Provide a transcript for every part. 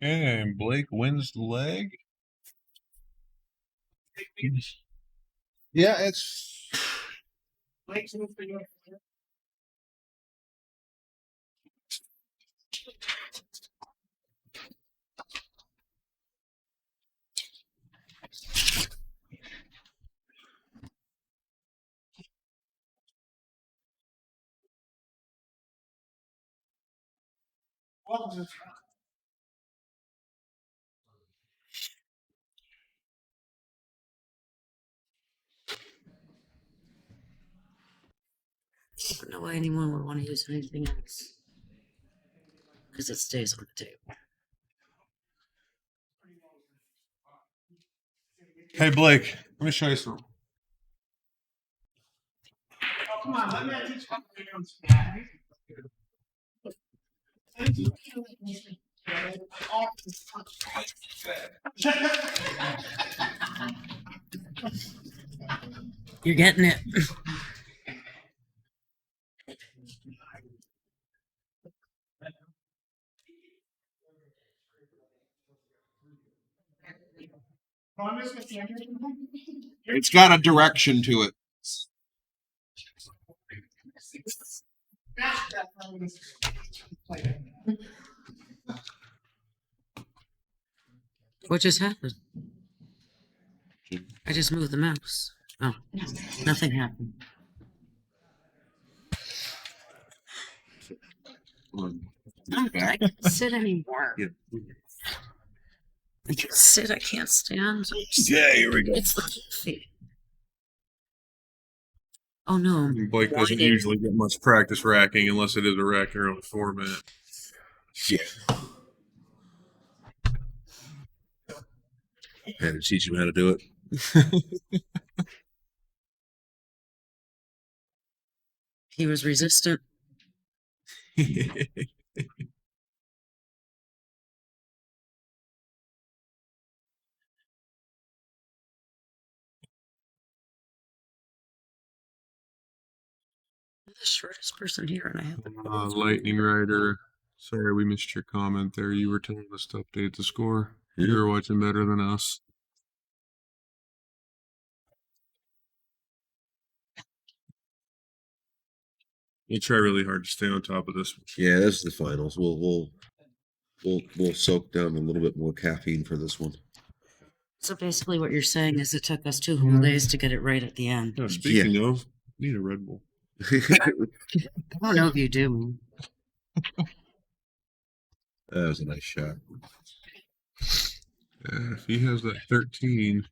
And Blake wins the leg. Yeah, it's. I don't know why anyone would want to use anything else. Because it stays on the table. Hey, Blake, let me show you something. Come on, let me teach You're getting it. It's got a direction to it. What just happened? I just moved the mouse. Oh, nothing happened. I can't sit anymore. I can't sit, I can't stand. Yeah, here we go. It's the coffee. Oh no. Blake doesn't usually get much practice racking unless it is a rack your own format. Yeah. Had to teach him how to do it. He was resistant. I'm the shortest person here, and I have the Lightning Rider. Sorry, we missed your comment there. You were telling us to update the score. You were watching better than us. We'll try really hard to stay on top of this. Yeah, this is the finals. We'll soak down a little bit more caffeine for this one. So basically, what you're saying is it took us 2 whole days to get it right at the end. Yeah, speaking of, need a Red Bull. I don't know if you do. That was a nice shot. If he has that 13,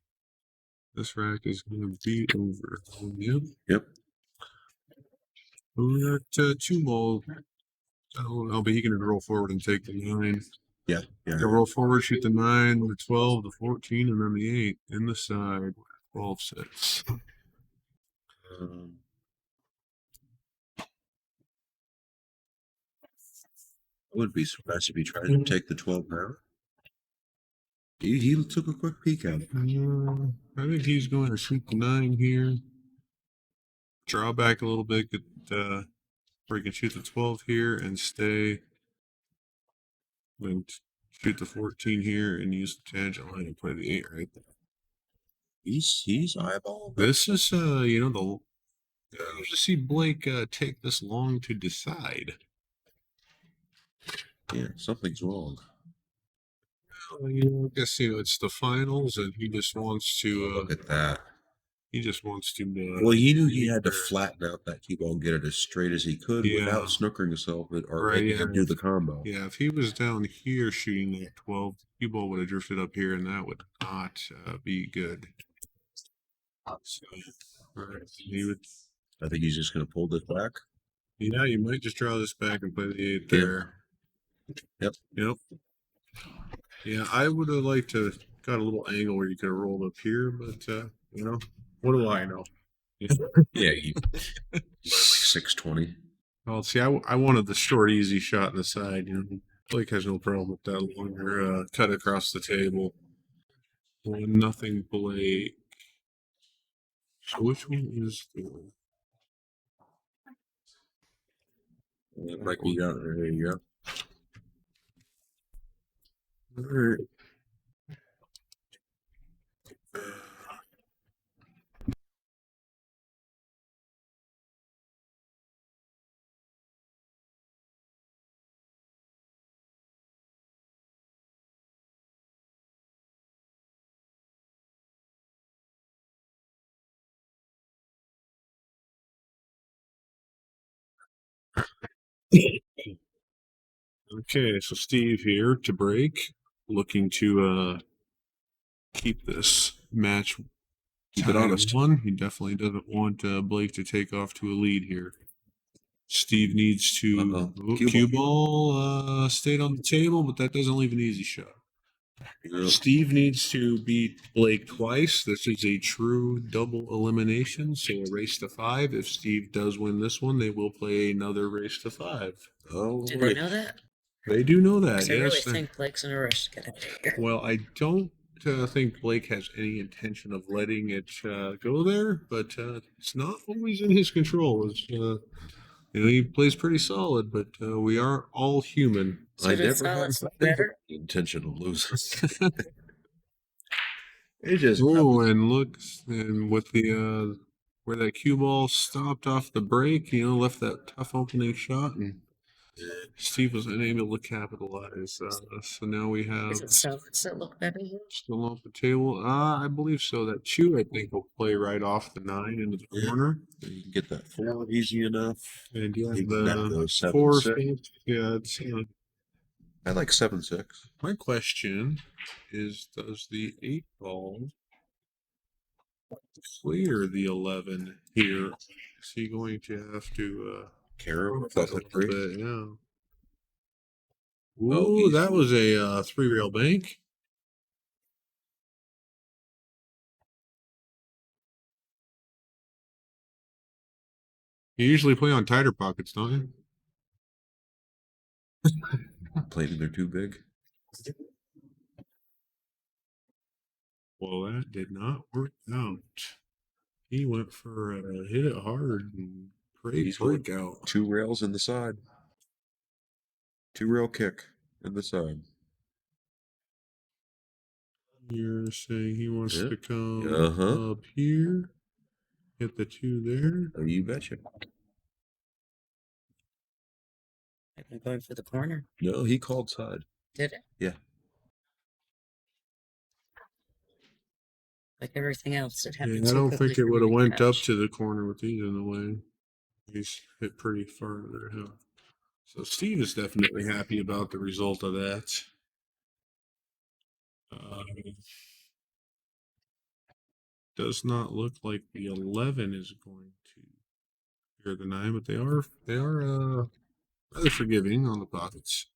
this rack is going to be over. Yep. We're at 2 ball. Oh, but he can roll forward and take the 9. Yeah. He can roll forward, shoot the 9, the 12, the 14, and then the 8 in the side. 12-6. I wouldn't be surprised if he tried to take the 12 now. He took a quick peek at it. I think he's going to shoot the 9 here. Draw back a little bit, where he can shoot the 12 here and stay. And shoot the 14 here and use the tangent line and play the 8 right there. He's eyeball. This is to see Blake take this long to decide. Yeah, something's wrong. I guess it's the finals, and he just wants to look at that. He just wants to. Well, he knew he had to flatten out that cue ball and get it as straight as he could without snookering himself or making him do the combo. Yeah, if he was down here shooting that 12, the cue ball would have drifted up here, and that would not be good. So, I think he's just going to pull this back. Yeah, you might just draw this back and play the 8 there. Yep. Yeah, I would have liked to got a little angle where you could have rolled up here, but what do I know? Yeah, like 620. Well, see, I wanted the short, easy shot in the side. Blake has no problem with that longer cut across the table. 1-0 Blake. So which one is the Like you got there you go. All right. Okay, so Steve here to break, looking to keep this match Keep it tied at honest. 1. He definitely doesn't want Blake to take off to a lead here. Steve needs to cue ball stayed on the table, but that doesn't leave an easy shot. Yep. Steve needs to beat Blake twice. This is a true double elimination, so a race to 5. If Steve does win this one, they will play another race to 5. Oh, Do they know that? They do know that. 'Cause I yes. really think Blake's in a rush to get out of here. Well, I don't think Blake has any intention of letting it go there, but it's not always in his control. It's, he plays pretty solid, but we are all human. So I did never Solids had look better? the intention of losing. It just Oh, and look, and with the where that cue ball stopped off the break, left that tough opening shot, and Steve was unable to capitalize. So now we have Is it Solids that look better? still off the table. I believe so. That 2, I think, will play right off the 9 into the corner. you can get that 4 easy enough. And you have Even that the goes 7, 4. 6. Yeah, it's. I like 7-6. My question is, does the 8 ball clear the 11 here? Is he going to have to Carry a without the little 3. bit? Yeah. Oh, Ooh, that was a 3-rail bank. You usually play on tighter pockets, don't you? Playing they're too big. Well, that did not work out. He went for hit it hard and great breakout. 2 rails in the side. 2-rail kick in the side. You're saying he wants to come up here, hit the 2 there. Oh, you betcha. I'm going for the corner. No, he called side. Did it? Yeah. Like everything else, it Yeah, happened I too don't quickly think it for would me have to went up catch. to the corner with these in the way. He's hit pretty far there. Huh? So Steve is definitely happy about the result of that. Does not look like the 11 is going to clear the 9, but they are rather forgiving on the pockets.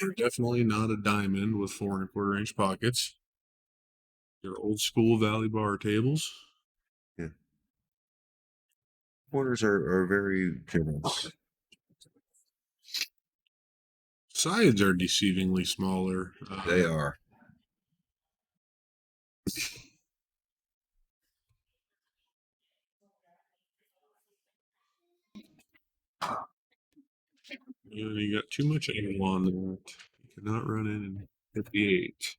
They're definitely not a diamond with 4 1/4-inch pockets. They're old school Valley Bar tables. Yeah. Corners are very generous. Sides are deceivingly smaller. They are. You got too much angle on that. You cannot run in and hit the 8.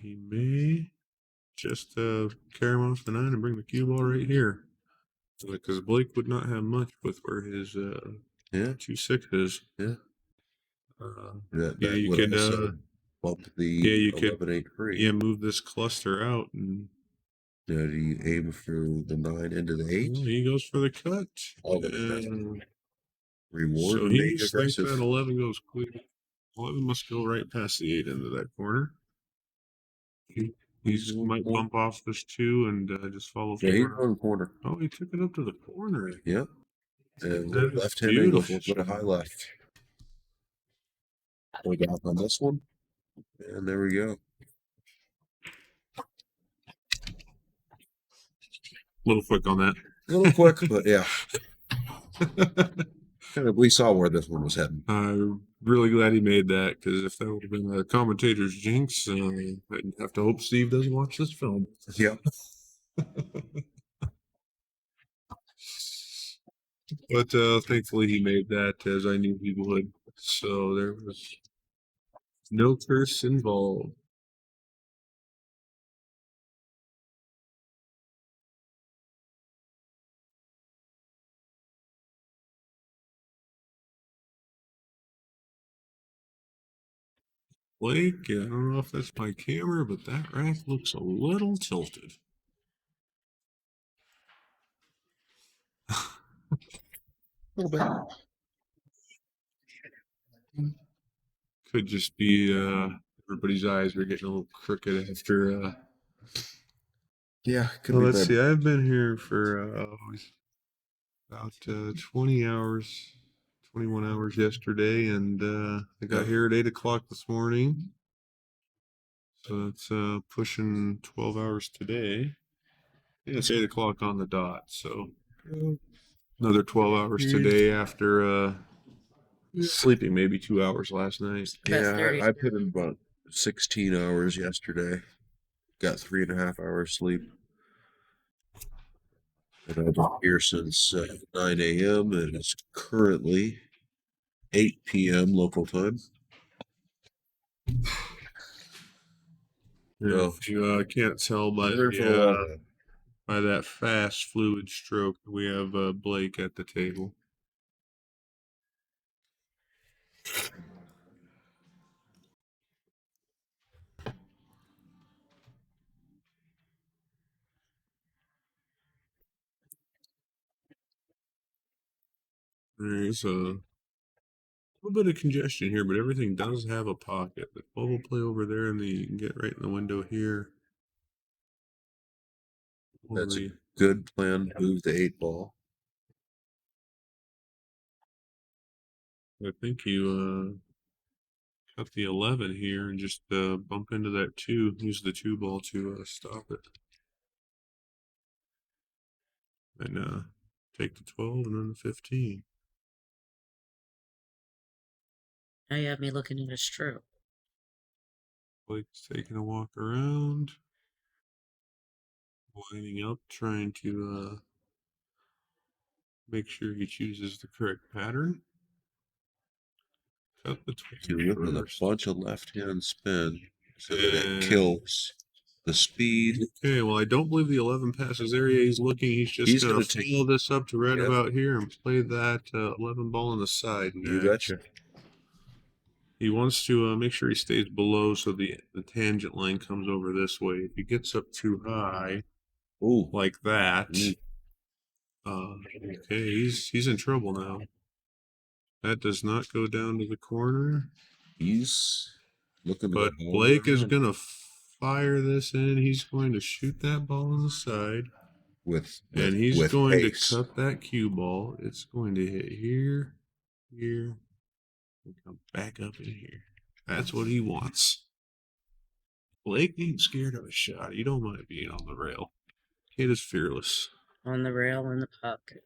He may just carry him off the 9 and bring the cue ball right here. Because Blake would not have much with where his 2-6 is. Yeah. Yeah, you could bump the you 11-8 free. Yeah, move this cluster out and do you aim for the 9 into the 8? well, he goes for the cut. Reward So and he make thinks aggressive. that 11 goes clear. 11 must go right past the 8 into that corner. He might bump off this 2 and just follow Yeah, he's forward. on the corner. Oh, he took it up to the corner. Yep. And That is left hand angle, beautiful. put a high left. We got on this one. And there we go. A little quick on that. A little quick, but yeah. We saw where this one was heading. I'm really glad he made that because if that would have been a commentator's jinx, I'd have to hope Steve doesn't watch this film. Yep. But thankfully he made that, as I knew he would. So there was no curse involved. Blake, I don't know if that's my camera, but that rack looks a little tilted. A little bit. Could just be everybody's eyes were getting a little crooked after. Yeah, could Well, be let's bad. see. I've been here for about 20 hours, 21 hours yesterday, and I got here at 8 o'clock this morning. So that's pushing 12 hours today. Yeah, it's 8 o'clock on the dot. So another 12 hours today after sleeping maybe 2 hours last night. Yeah, 30. I put in about 16 hours yesterday. Got 3.5 hours sleep. And I've been here since 9 a.m. and it's currently 8 p.m. local time. Yeah, Oh, if you can't tell by we're for a while the, now. by that fast fluid stroke, we have Blake at the table. There's a little bit of congestion here, but everything does have a pocket. The 12 will play over there, and then you can get right in the window here. That's a The, good plan to move the 8 ball. I think you cut the 11 here and just bump into that 2. Use the 2 ball to stop it. And take the 12 and then the 15. Now you have me looking at a stroke. Blake's taking a walk around, lining up, trying to make sure he chooses the correct pattern. Cut the 12 You look with a first. bunch of left-hand spin, so that it And- kills the speed. Okay, well, I don't believe the 11 passes area. He's looking. He's just going gonna to take- follow this up to right Yep. about here and play that 11 ball on the side. You next. betcha. He wants to make sure he stays below so the tangent line comes over this way. If he gets up too high, Ooh, like that, Mm. okay, he's in trouble now. That does not go down to the corner. he's looking to But go all Blake the way is around going to fire this in. He's going to shoot that ball on the side. And he's with going pace. to cut that cue ball. It's going to hit here, here, and come back up in here. That's what he wants. Blake ain't scared of a shot. You don't mind being on the rail. Kid is fearless. On the rail in the pocket.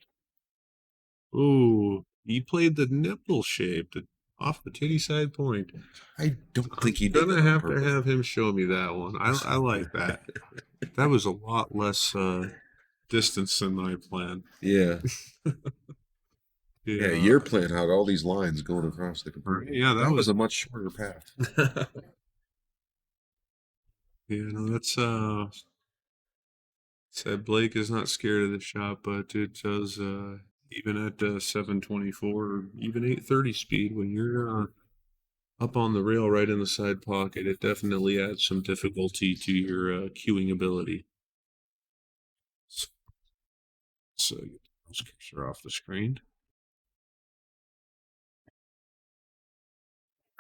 Ooh, he played the nipple shape off the titty side point. I don't think he I'm did. gonna that on have to purpose. have him show me that one. I like that. That was a lot less distance than I planned. Yeah. Yeah, your plan had all these lines going across the computer. Yeah, that was a much shorter path. Yeah, no, that's said Blake is not scared of the shot, but it does even at 724 or even 830 speed when you're up on the rail right in the side pocket, it definitely adds some difficulty to your cueing ability. So get the mouse cursor off the screen.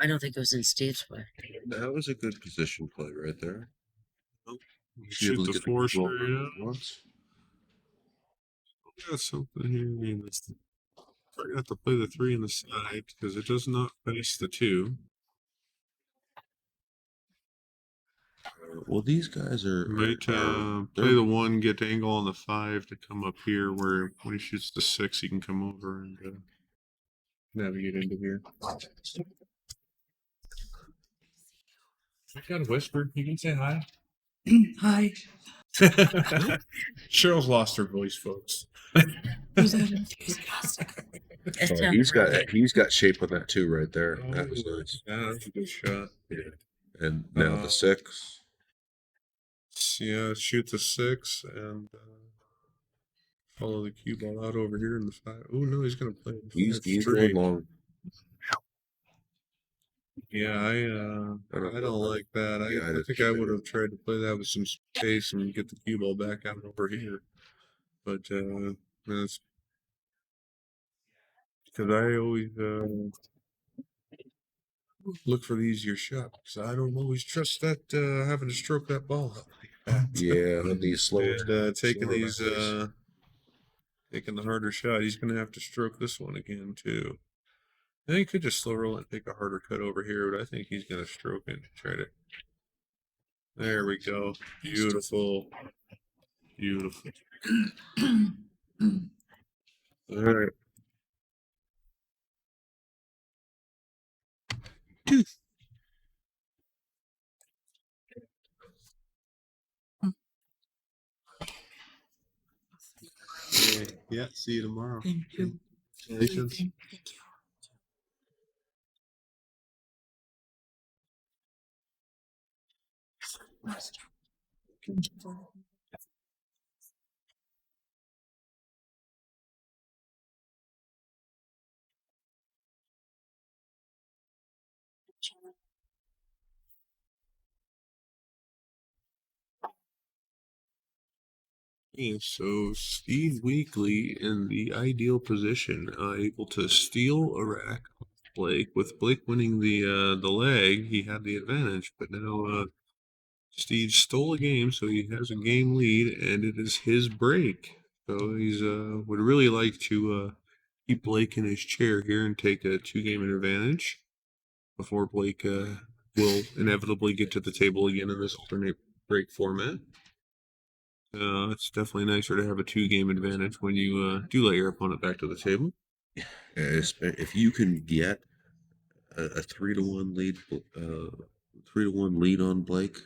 I don't think it was in Steve's way. That was a good position play right there. Shoot the 4 straight up. Once. Got something here. I mean, I have to play the 3 in the side because it does not face the 2. Well, these guys are. Might play the 1, get angle on the 5 to come up here, where when he shoots the 6, he can come over and navigate into here. I got a whisper. You can say hi. Hi. Cheryl's lost her voice, folks. Who's that enthusiastic? It's Oh, temporary. he's got shape on that too, right there. That was Oh, nice. yeah, that's a good shot. Yeah. And now the Uh, 6. yeah, shoot the 6 and follow the cue ball out over here in the 5. Oh no, he's gonna play the 5 He's going straight. long. Yeah, I don't like that. Yeah, I think I would have tried to play that with some space and get the cue ball back out over here. But that's because I always look for the easier shot because I don't always trust that having to stroke that ball out like that. Yeah, on these slower And taking slower these valleys. taking the harder shot, he's gonna have to stroke this one again too. And he could just slow roll and take a harder cut over here, but I think he's gonna stroke it and try to. There we go. Beautiful. Beautiful. All right. Yeah. See you tomorrow. Thank you. Congratulations. Okay, so Steve Weekly in the ideal position, able to steal a rack off Blake. With Blake winning the leg, he had the advantage. But now Steve stole a game, so he has a game lead, and it is his break. So he's would really like to keep Blake in his chair here and take a 2-game advantage before Blake will inevitably get to the table again in this alternate break format. It's definitely nicer to have a 2-game advantage when you do let your opponent back to the table. If you can get a 3-1 lead, 3-1 lead on Blake,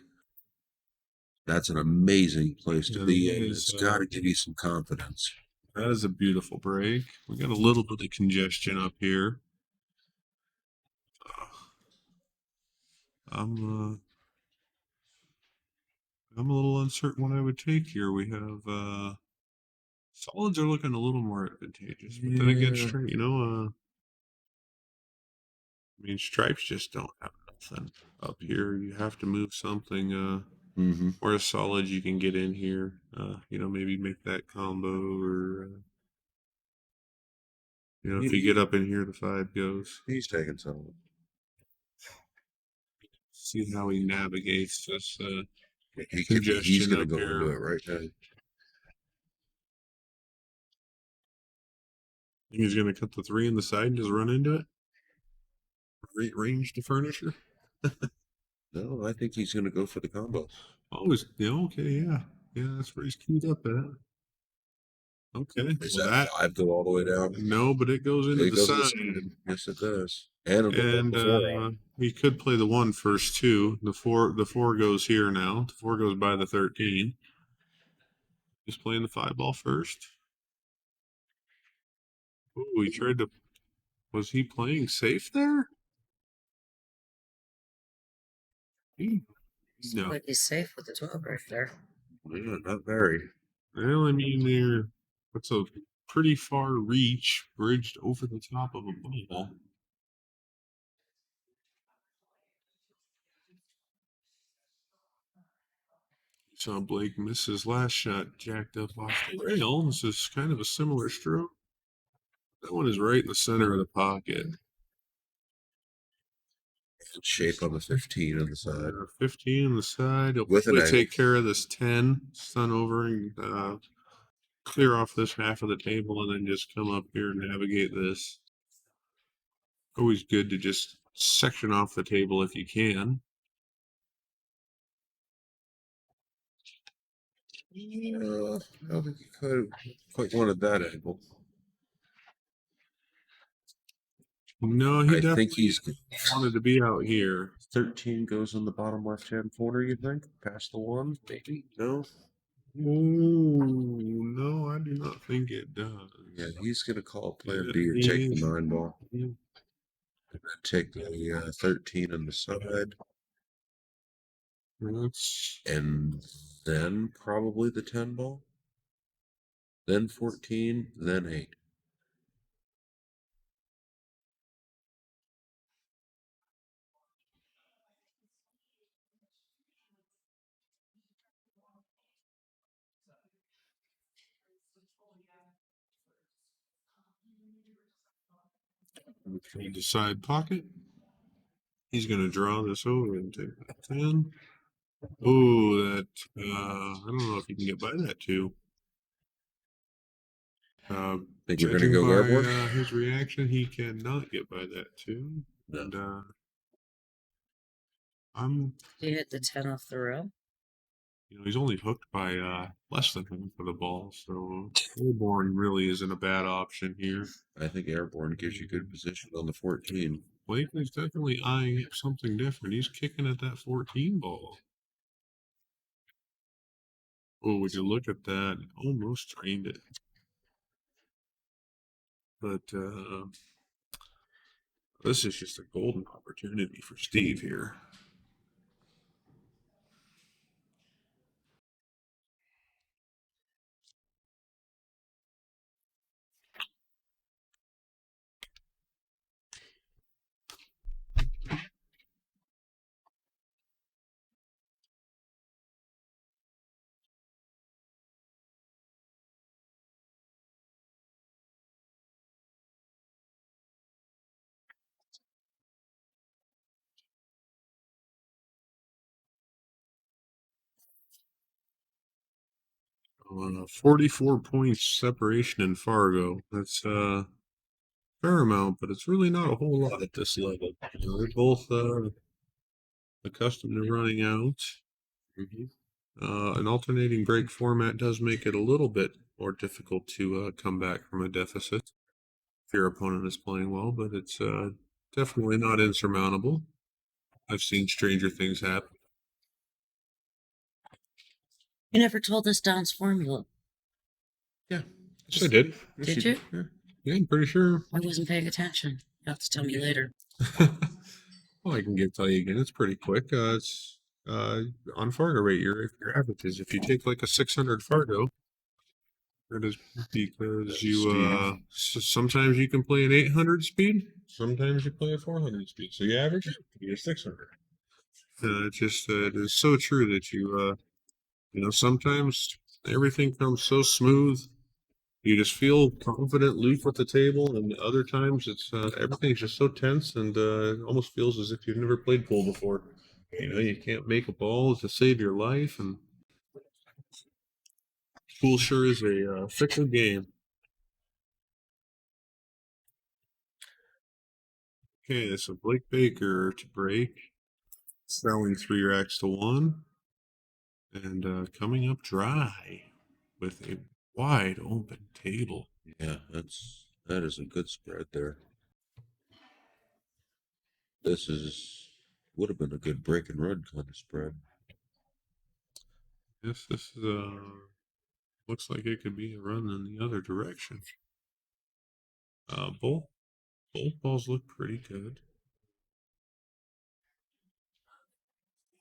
that's an amazing place to Yeah, be that in. is, It's got to give you some confidence. that is a beautiful break. We got a little bit of congestion up here. I'm I'm a little uncertain what I would take here. We have solids are looking a little more advantageous, but then again, Yeah. straight, I mean, stripes just don't have nothing up here. You have to move something. Mm-hmm. Or a solid you can get in here. Maybe make that combo, or if you get up in here, the 5 goes. He's taking some. See how he navigates this He's congestion going to up go into here. it right now. He's going to cut the 3 in the side and just run into it. Range the furniture. No, I think he's going to go for the combo. Oh, okay, yeah, that's where he's queued up at. Okay, Is well, that 5 go all the way down? No, but it goes into It the goes side. Yes, it does. And it'll go And before. he could play the 1 first too. The 4 goes here now. The 4 goes by the 13. He's playing the 5 ball first. Ooh, he tried to. Was he playing safe there? No. Might be safe with the 12 right there. Yeah, not very. Well, I mean, it's a pretty far reach bridged over the top of a ball. Saw Blake miss his last shot, jacked up off the rail. This is kind of a similar stroke. That one is right in the center of the pocket. Shape on the 15 on the side. 15 on the side. He'll With an probably angle. take care of this 10, stun over, and clear off this half of the table, and then just come up here and navigate this. Always good to just section off the table if you can. I don't think he quite wanted that angle. No, he I definitely think he's wanted to be out here. 13 goes in the bottom left-hand corner, you think? Past the 1, maybe? No? Ooh, no, I do not think it does. Yeah, he's gonna call player Yeah, B or he take is. the 9 ball. Yeah. And then take the 13 on the side. That's And then probably the 10 ball. Then 14, then 8. from the side pocket. He's going to draw this over and take that 10. Oh, that, I don't know if you can get by that too. Think we're gonna Judging go by airborne? his reaction, he cannot get by that too. No. And I'm, He hit the 10 off the row. he's only hooked by less than him for the ball, so airborne really isn't a bad option here. I think airborne gives you good position on the 14. Blakely's definitely eyeing up something different. He's kicking at that 14 ball. Oh, would you look at that? Almost drained it. But this is just a golden opportunity for Steve here. On a 44 points separation in Fargo. That's a fair amount, but it's really not a whole lot at this level. They're both accustomed to running out. An alternating break format does make it a little bit more difficult to come back from a deficit if your opponent is playing well, but it's definitely not insurmountable. I've seen stranger things happen. You never told us Don's formula. Yeah. Yes, I did. Did you? Yeah. Yeah, I'm pretty sure. I wasn't paying attention. You'll have to tell me later. Well, I can tell you again. It's pretty quick. It's on Fargo rate. Your averages. If you take like a 600 Fargo, that is because you sometimes you can play an 800 speed, sometimes you play a 400 speed. So you average it to be a 600. It is so true that sometimes everything comes so smooth. You just feel confident, loose at the table, and other times it's everything's just so tense and it almost feels as if you've never played pool before. You can't make a ball to save your life, and pool sure is a fickle game. Okay, so Blake Baker to break, selling 3x to 1, and coming up dry with a wide open table. Yeah, that is a good spread there. This would have been a good break and run kind of spread. Yes, this is looks like it could be a run in the other direction. Both balls look pretty good.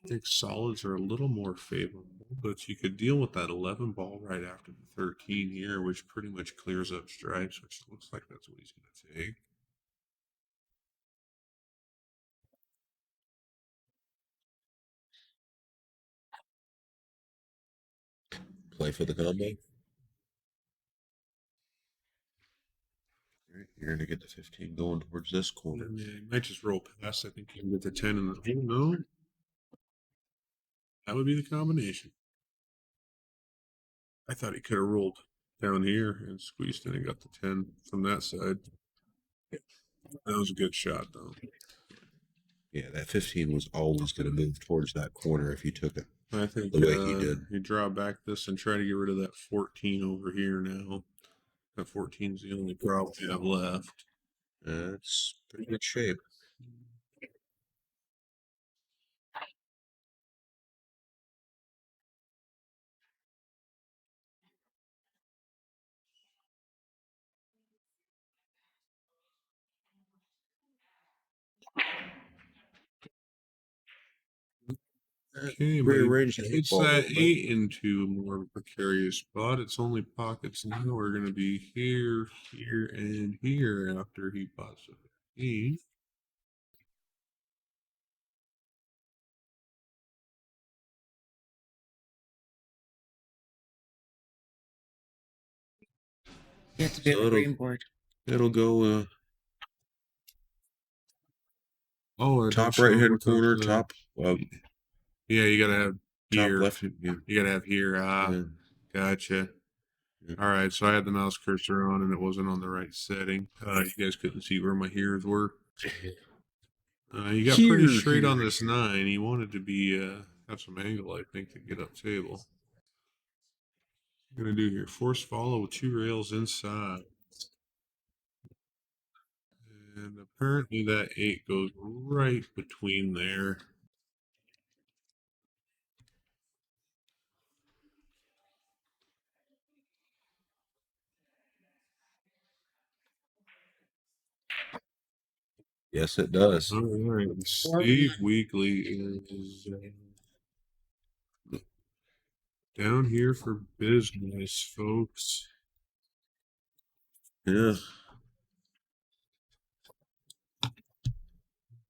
I think solids are a little more favorable, but you could deal with that 11 ball right after the 13 here, which pretty much clears up strikes, which looks like that's what he's going to take. Play for the combo. You're going to get the 15 going towards this corner. And he might just roll past. I think he can get the 10 and the no. That would be the combination. I thought he could have rolled down here and squeezed in and got the 10 from that side. That was a good shot, though. Yeah, that 15 was always going to move towards that corner if you took it I think the way he did. You draw back this and try to get rid of that 14 over here now. That 14 is the only problem you have left. That's pretty good shape. Okay, but he Rearrange the eight hits ball a that little bit. 8 into a more precarious spot. Its only pockets now are going to be here, here, and here after he pots a 8. You have to be on So the green board. it'll go Oh, it top does right show hand what those, corner, top yeah, you got to have top here. left. Yeah. You got to have here. Yeah. Gotcha. Yeah. All right, so I had the mouse cursor on and it wasn't on the right setting. You guys couldn't see where my here's were. You got pretty straight on this 9. He wanted to be have some angle, I think, to get up table. I'm gonna do here force follow with 2 rails inside, and apparently that 8 goes right between there. Yes, it does. All right, Steve Weekly is down here for business, folks. Yeah.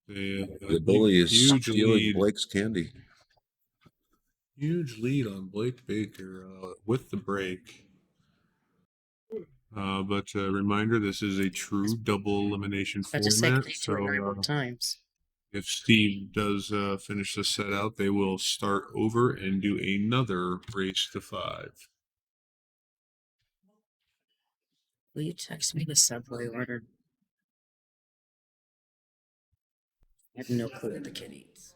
The bully is huge stealing lead. Blake's candy. Huge lead on Blake Baker with the break. But reminder, this is a true double elimination I just say format. to her 9 more times. If Steve does finish the set out, they will start over and do another race to 5. Will you text me the Subway order? I have no clue what the kid eats.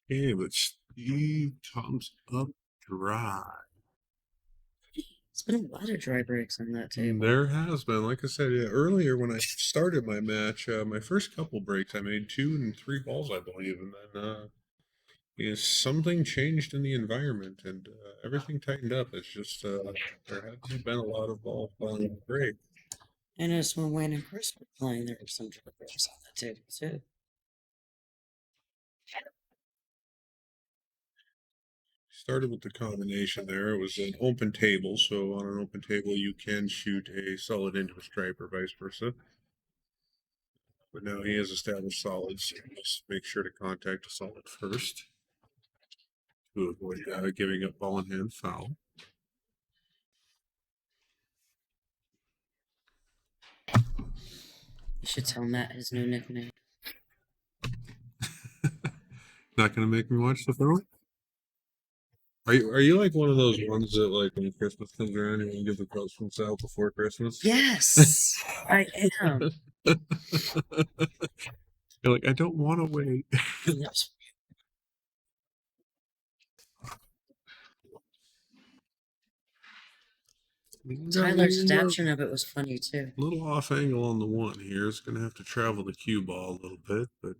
Okay, but Steve comes up dry. It's been a lot of dry breaks on that table. There has been, like I said earlier, when I started my match, my first couple breaks, I made 2 and 3 balls, I believe, and then something changed in the environment, and everything tightened up. It's just there hasn't been a lot of ball falling on the break. I noticed when Wayne and Chris were playing, there were some dry breaks on that table too. Started with the combination there. It was an open table, so on an open table you can shoot a solid into a stripe or vice versa. But now he has established solids, so just make sure to contact a solid first to avoid giving up ball in hand foul. You should tell Matt his new nickname. Not gonna make me watch the film? Are you like one of those ones that like when Christmas comes around you want to give the presents out before Christmas? Yes, I am. You're like, I don't want to wait. Yes. Tyler's adaptation of it was funny too. Little off angle on the 1 here. It's going to have to travel the cue ball a little bit, but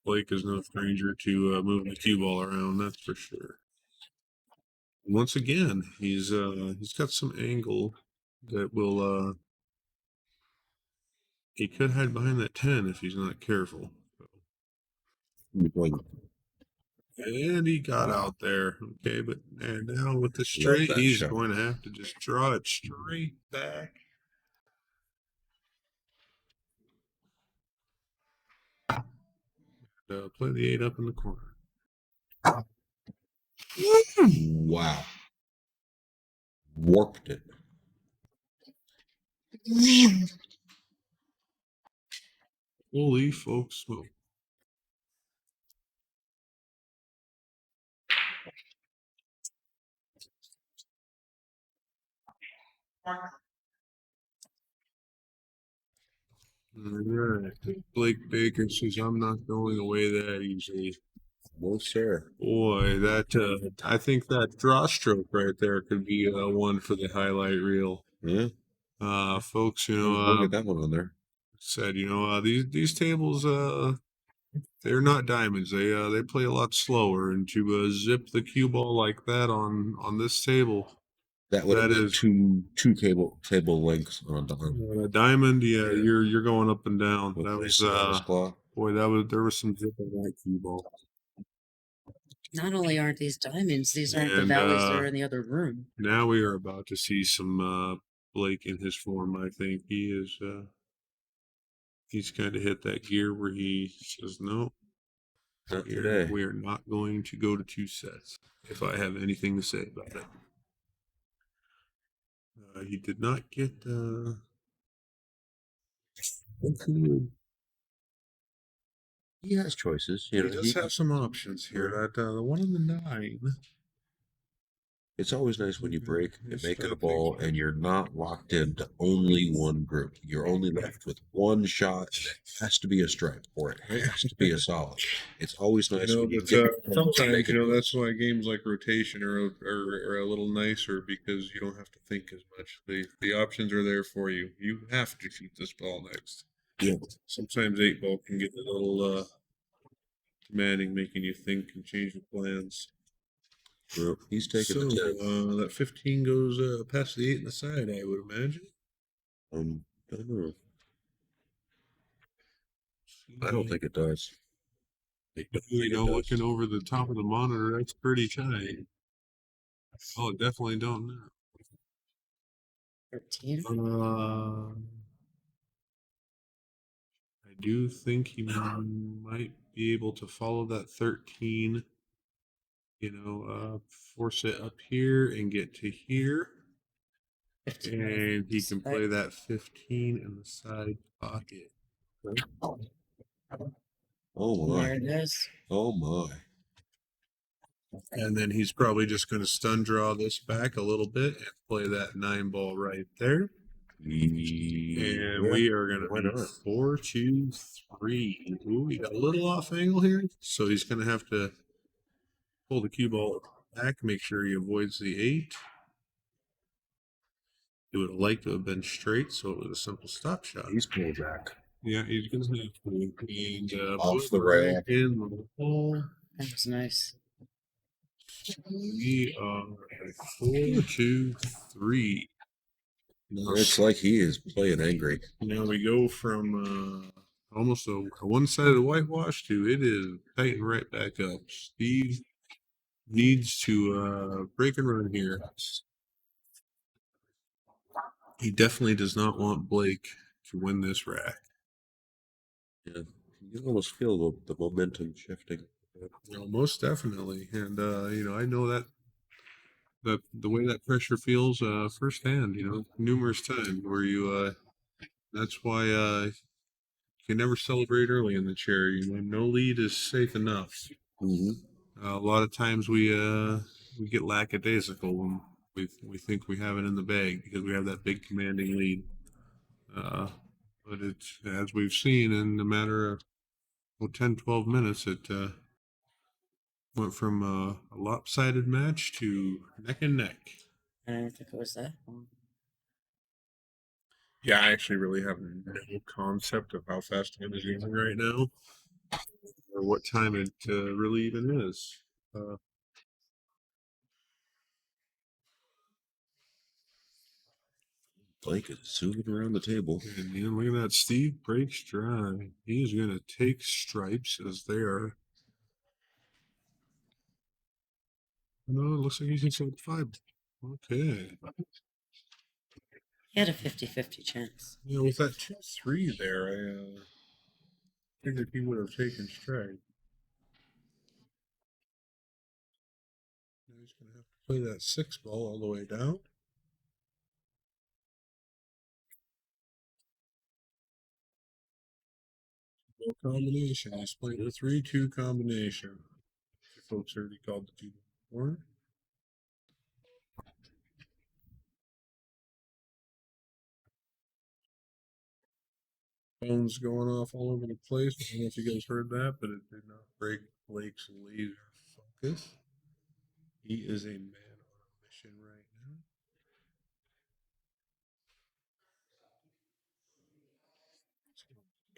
Blake is no stranger to moving the cue ball around, that's for sure. Once again, he's got some angle that will he could hide behind that 10 if he's not careful. And he got out there. Okay, but and now with the straight, he's shot. going to have to just draw it straight back. Play the 8 up in the corner. Wow. Warped it. Holy folks smoke. Alright. Blake Baker says, I'm not going away that easily. No, sir. Boy, I think that draw stroke right there could be one for the highlight reel. Yeah. Folks, We'll get that one on there. said, these tables, they're not diamonds. They play a lot slower, and to zip the cue ball like that on this table, That would have that been is two table lengths on a dime. a diamond. Yeah, you're going up and down. With That nice was Swiss claw. boy, there was some zip on that cue ball. Not only aren't these diamonds, these aren't the And valleys that are in the other room. now we are about to see some Blake in his form. I think he's kind of hit that gear where he says, no, Not today. we are not going to go to 2 sets, if I have anything to say about it. He did not get. He has choices. He does have some options here. That the one in the 9. It's always nice when you break and Yes, make it I a ball think- and you're not locked into only one group. You're only left with one shot, and it has to be a strike or it has to be a solid. It's always nice when you but get sometimes that's why games like rotation are a little nicer because you don't have to think as much. The options are there for you. You have to shoot this ball next. Yeah. Sometimes 8 ball can get a little demanding, making you think and change your plans. Well, he's taking So the 10. that 15 goes past the 8 in the side, I would imagine. I don't know. I don't think it does. Looking over the top of the monitor, that's pretty tight. Oh, definitely don't know. 13. I do think he might be able to follow that 13. Force it up here and get to here. 15 And he can play side. that 15 in the side pocket. Oh And my. there it is. Oh my. And then he's probably just going to stun draw this back a little bit and play that 9 ball right there. And we are going to be 4, 2, 3. Ooh, we got a little off angle here. So he's going to have to pull the cue ball back, make sure he avoids the 8. He would have liked to have been straight, so it was a simple stop shot. He's pulled back. Yeah, he's going to have to. And, Off the rail. In the ball. That was nice. We are 4, 2, 3. It's like he is playing angry. Now we go from almost a one-sided whitewash to it is tighten right back up. Steve needs to break and run here. He definitely does not want Blake to win this rack. Yeah, you almost feel the momentum shifting. Most definitely, and I know that the way that pressure feels firsthand. Numerous times where you. That's why you can never celebrate early in the chair. No lead is safe enough. Mm-hmm. A lot of times we get lackadaisical when we think we have it in the bag because we have that big commanding lead. But it's as we've seen in a matter of 10, 12 minutes, it went from a lopsided match to neck and neck. I don't think it was that long. Yeah, I actually really have no concept of how fast time is going right now, or what time it really even is. Blake is zooming around the table. And look at that. Steve breaks dry. He's going to take stripes as they are. No, it looks like he's inside 5. Okay. He had a 50-50 chance. Yeah, with that 2-3 there, I figured he would have taken strike. Now he's going to have to play that 6 ball all the way down. No combination. He's playing a 3-2 combination. You folks already called the 2 before. Phones going off all over the place. I don't know if you guys heard that, but it did not break Blake's laser focus. He is a man on a mission right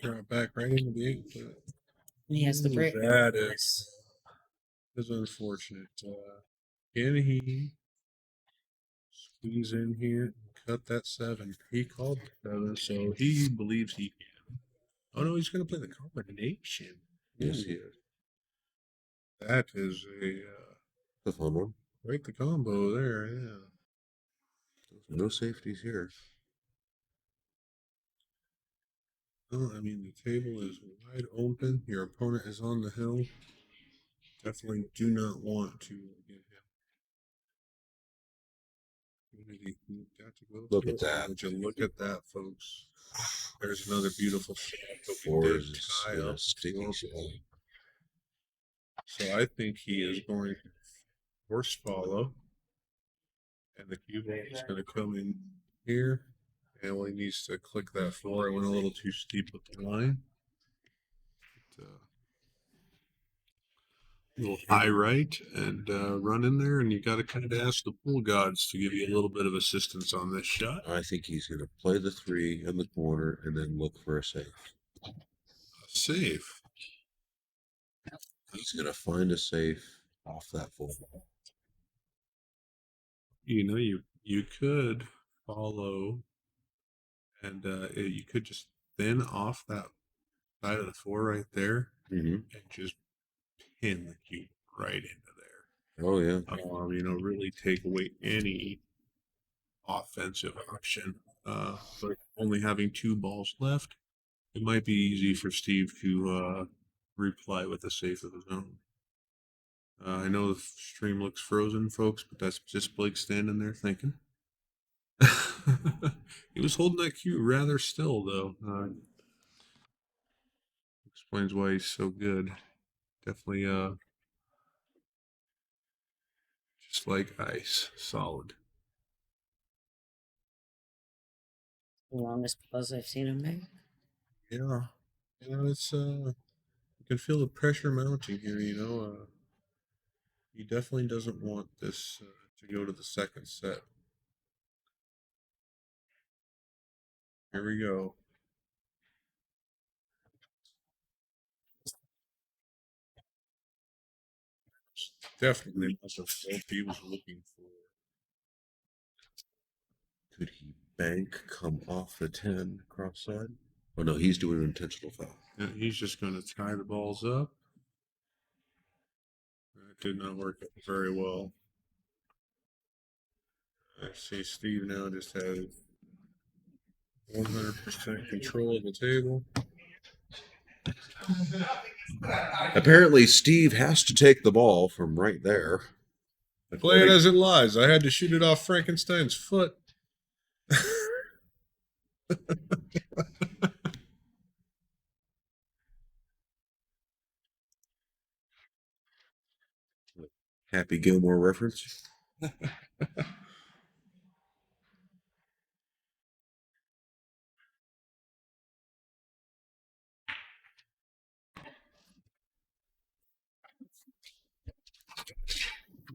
now. Drop back right into the ink. He has the Ooh, break. that is unfortunate. Can he squeeze in here and cut that 7? He called the 7, so he believes he can. Oh no, he's going to play the combination. Yes, he Ooh, is. that is a The fun one. quite the combo there. Yeah. No safeties here. Well, I mean, the table is wide open. Your opponent is on the hill. Definitely do not want to get him. Got to go Look for at it. that. Would you look at that, folks? There's another beautiful shot, but we Four did is tie in up a sticky the shot. score. So I think he is going to force follow, and the cue ball is going to come in here. And well, he needs to click that 4. I went a little too steep with the line. But, little high right and run in there, and you got to kind of ask the pool gods to give you a little bit of assistance on this shot. I think he's going to play the 3 in the corner and then look for a safe. Safe. He's going to find a safe off that 4. You know, you could follow, and you could just thin off that side of the 4 right there, Mm-hmm. and just pin the cube right into there. Oh, yeah. You know, really take away any offensive option. But only having 2 balls left, it might be easy for Steve to reply with a safe of his own. I know the stream looks frozen, folks, but that's just Blake standing there thinking. He was holding that cue rather still, though. Explains why he's so good. Definitely, just like ice, solid. The longest pause I've seen him make. Yeah, you know, it's you can feel the pressure mounting here. He definitely doesn't want this to go to the second set. Here we go. Definitely not the result he was looking for. Could he bank, come off the 10 cross side? Oh, no, he's doing an intentional foul. Yeah, he's just going to tie the balls up. That did not work very well. I see Steve now just has 100% control of the table. Apparently, Steve has to take the ball from right there. Play it as it lies. I had to shoot it off Frankenstein's foot. Happy Gilmore reference.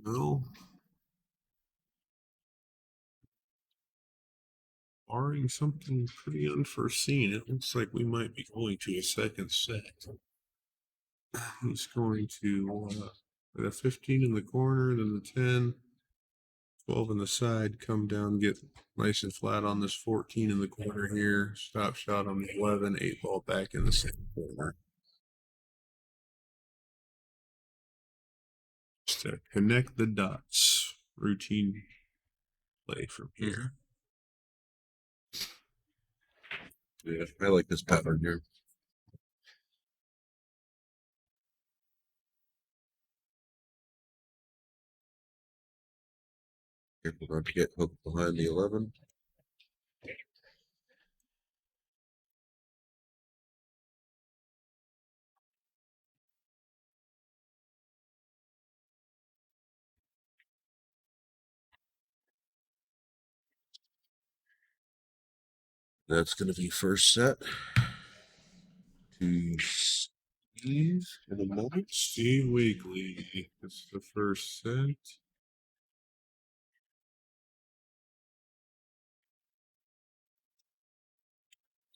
No. Barring something pretty unforeseen, it looks like we might be going to a second set. He's going to the 15 in the corner, then the 10, 12 in the side, come down, get nice and flat on this 14 in the corner here, stop shot on the 11, 8 ball back in the same corner. Just to connect the dots, routine play from here. Yeah, I like this pattern here. Careful not to get hooked behind the 11. That's going to be first set. to Steve in a moment. Steve Weekly. It's the first set.